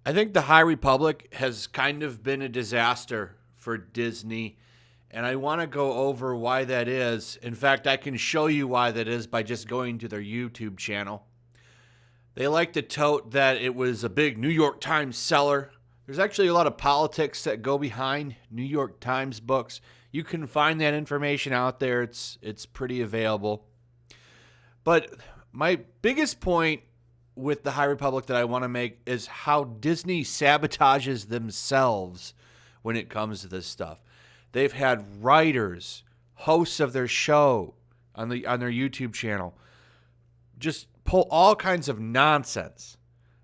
I think the High Republic has kind of been a disaster for Disney, and I want to go over why that is. In fact, I can show you why that is by just going to their YouTube channel. They like to tote that it was a big New York Times seller. There's actually a lot of politics that go behind New York Times books. You can find that information out there. It's pretty available. But my biggest point with the High Republic that I want to make is how Disney sabotages themselves when it comes to this stuff. They've had writers, hosts of their show on their YouTube channel just pull all kinds of nonsense.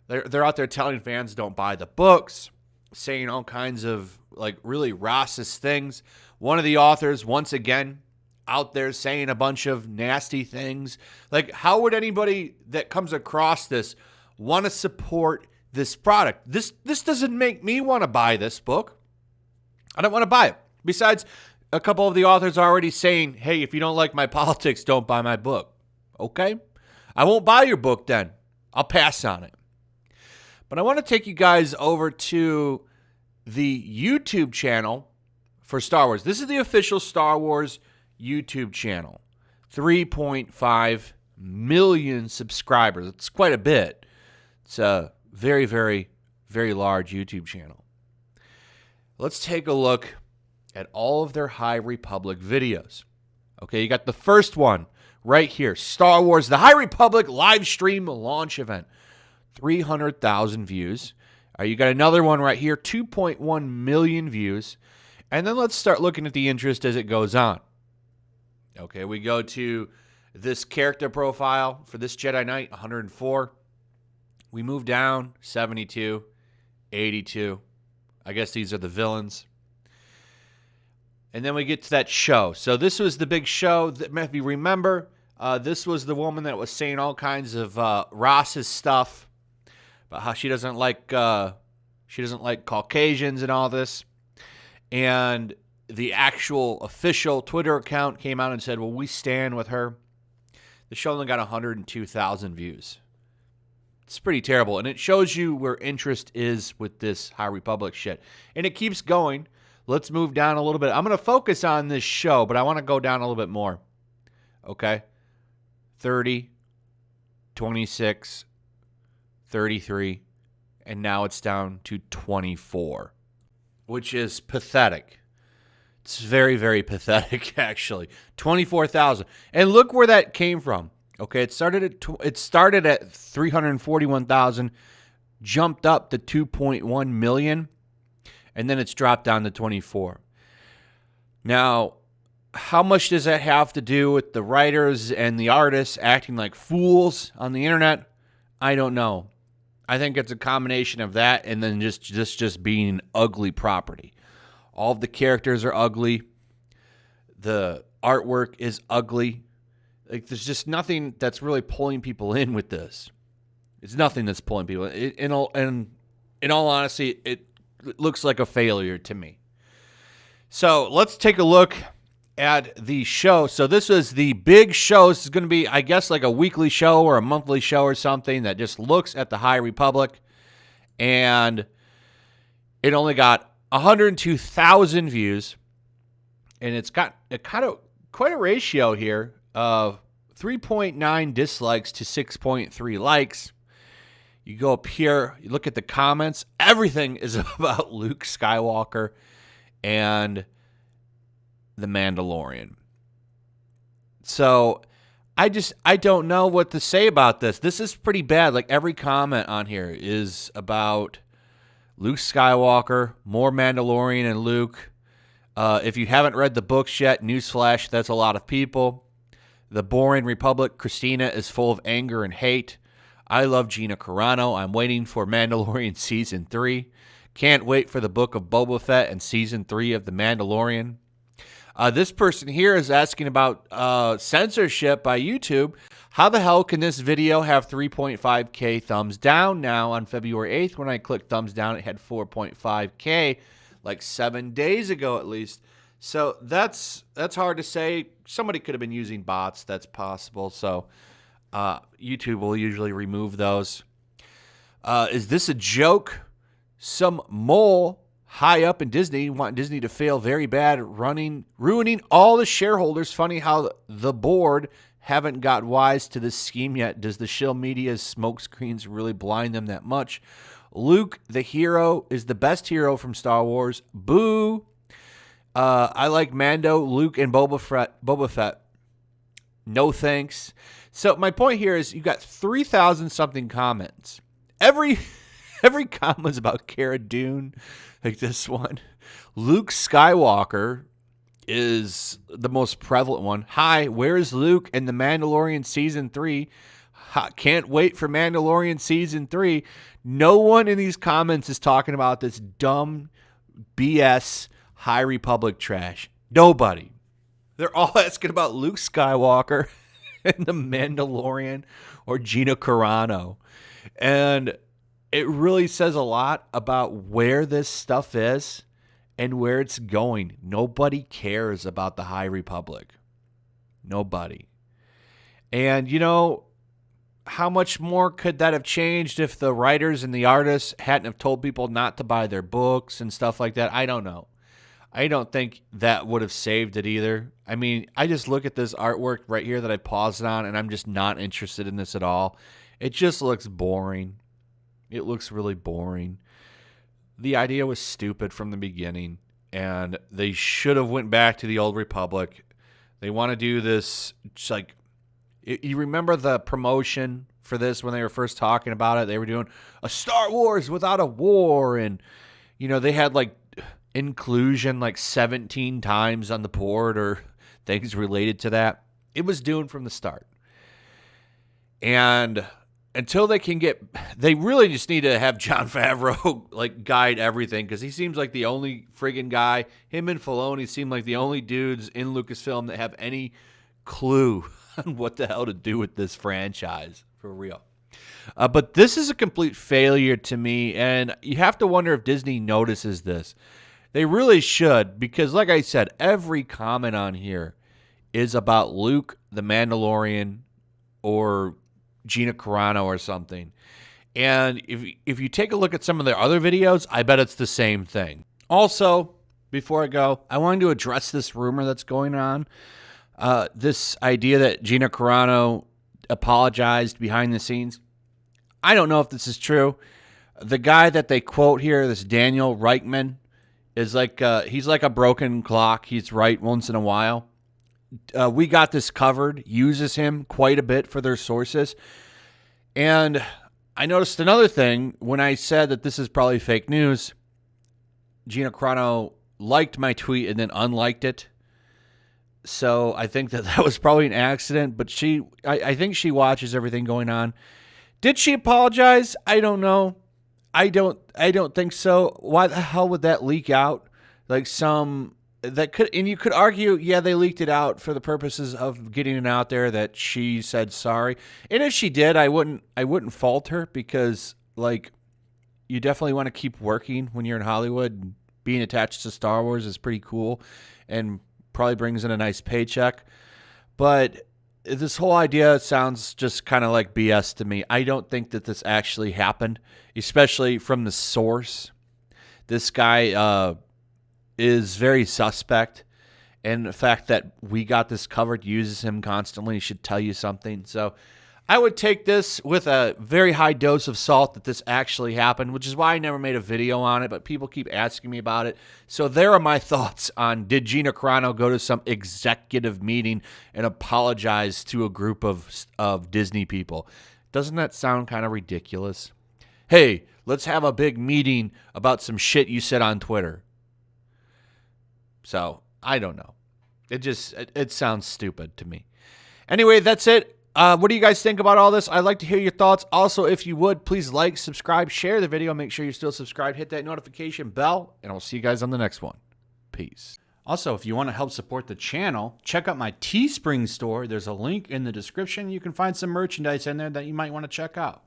They're out there telling fans don't buy the books, saying all kinds of like really racist things. One of the authors, once again, out there saying a bunch of nasty things. Like, how would anybody that comes across this want to support this product? This doesn't make me want to buy this book. I don't want to buy it. Besides, a couple of the authors are already saying, hey, if you don't like my politics, don't buy my book. Okay? I won't buy your book then. I'll pass on it. But I want to take you guys over to the YouTube channel for Star Wars. This is the official Star Wars YouTube channel. 3.5 million subscribers. It's quite a bit. It's a very, very, very large YouTube channel. Let's take a look at all of their High Republic videos. Okay, you got the first one right here. Star Wars, the High Republic live stream launch event. 300,000 views. You got another one right here, 2.1 million views. And then let's start looking at the interest as it goes on. Okay, we go to this character profile for this Jedi Knight, 104. We move down, 72, 82. I guess these are the villains. And then we get to that show. So this was the big show. That, if you remember, this was the woman that was saying all kinds of racist stuff about how she doesn't like Caucasians and all this. And the actual official Twitter account came out and said, well, we stand with her. The show only got 102,000 views. It's pretty terrible. And it shows you where interest is with this High Republic shit. And it keeps going. Let's move down a little bit. I'm going to focus on this show, but I want to go down a little bit more. Okay? 30, 26, 33, and now it's down to 24, which is pathetic. It's very, very pathetic, actually. 24,000. And look where that came from. Okay, it started at 341,000, jumped up to 2.1 million, and then it's dropped down to 24. Now, how much does that have to do with the writers and the artists acting like fools on the internet? I don't know. I think it's a combination of that and then just being an ugly property. All of the characters are ugly. The artwork is ugly. Like, there's just nothing that's really pulling people in with this. It's nothing that's pulling people in. In all honesty, it looks like a failure to me. So let's take a look at the show. So this is the big show. This is going to be, I guess, like a weekly show or a monthly show or something that just looks at the High Republic. And it only got 102,000 views. And it's got quite a ratio here of 3.9 dislikes to 6.3 likes. You go up here, you look at the comments. Everything is about Luke Skywalker and the Mandalorian. So I don't know what to say about this. This is pretty bad. Like, every comment on here is about Luke Skywalker, more Mandalorian and Luke. If you haven't read the books yet, newsflash, that's a lot of people. The Boring Republic, Christina, is full of anger and hate. I love Gina Carano. I'm waiting for Mandalorian Season 3. Can't wait for the book of Boba Fett and Season 3 of The Mandalorian. This person here is asking about censorship by YouTube. How the hell can this video have 3.5K thumbs down? Now, on February 8th, when I clicked thumbs down, it had 4.5K, like 7 days ago at least. So that's hard to say. Somebody could have been using bots. That's possible. So YouTube will usually remove those. Is this a joke? some mole high up in Disney want Disney to fail very bad, ruining all the shareholders. Funny how the board haven't got wise to this scheme yet. Does the shill media's smokescreens really blind them that much? Luke, the hero, is the best hero from Star Wars. Boo. I like Mando, Luke, and Boba Fett. No thanks. So my point here is you got 3,000 something comments. Every comment's about Cara Dune, like this one. Luke Skywalker is the most prevalent one. Hi, where's Luke in the Mandalorian Season 3? Can't wait for Mandalorian Season 3. No one in these comments is talking about this dumb BS High Republic trash. Nobody. They're all asking about Luke Skywalker and the Mandalorian or Gina Carano. And it really says a lot about where this stuff is and where it's going. Nobody cares about the High Republic. Nobody. And, you know, how much more could that have changed if the writers and the artists hadn't have told people not to buy their books and stuff like that? I don't know. I don't think that would have saved it either. I mean, I just look at this artwork right here that I paused on, and I'm just not interested in this at all. It just looks boring. It looks really boring. The idea was stupid from the beginning, and they should have went back to the old Republic. They want to do this, just like, you remember the promotion for this when they were first talking about it? They were doing a Star Wars without a war, and, you know, they had, like, inclusion like 17 times on the board or things related to that. It was doomed from the start. And until they really just need to have Jon Favreau like guide everything, because he seems like the only friggin' guy. Him and Filoni seem like the only dudes in Lucasfilm that have any clue on what the hell to do with this franchise, for real. But this is a complete failure to me, and you have to wonder if Disney notices this. They really should, because like I said, every comment on here is about Luke, the Mandalorian, or Gina Carano or something. And if you take a look at some of their other videos, I bet it's the same thing. Also, before I go, I wanted to address this rumor that's going on. This idea that Gina Carano apologized behind the scenes. I don't know if this is true. The guy that they quote here, this Daniel Reichman, is like he's like a broken clock. He's right once in a while. We Got This Covered uses him quite a bit for their sources. And I noticed another thing when I said that this is probably fake news. Gina Carano liked my tweet and then unliked it. So I think that was probably an accident. But I think she watches everything going on. Did she apologize? I don't know. I don't think so. Why the hell would that leak out? Like and you could argue, yeah, they leaked it out for the purposes of getting it out there that she said sorry. And if she did, I wouldn't fault her, because like you definitely want to keep working when you're in Hollywood. Being attached to Star Wars is pretty cool and probably brings in a nice paycheck. But this whole idea sounds just kind of like BS to me. I don't think that this actually happened, especially from the source. This guy is very suspect, and the fact that We Got This Covered uses him constantly should tell you something. So I would take this with a very high dose of salt that this actually happened, which is why I never made a video on it, but people keep asking me about it. So there are my thoughts on, did Gina Carano go to some executive meeting and apologize to a group of Disney people? Doesn't that sound kind of ridiculous? Hey, let's have a big meeting about some shit you said on Twitter. So I don't know. It sounds stupid to me. Anyway, that's it. What do you guys think about all this? I'd like to hear your thoughts. Also, if you would, please like, subscribe, share the video. Make sure you're still subscribed. Hit that notification bell, and I'll see you guys on the next one. Peace. Also, if you want to help support the channel, check out my Teespring store. There's a link in the description. You can find some merchandise in there that you might want to check out.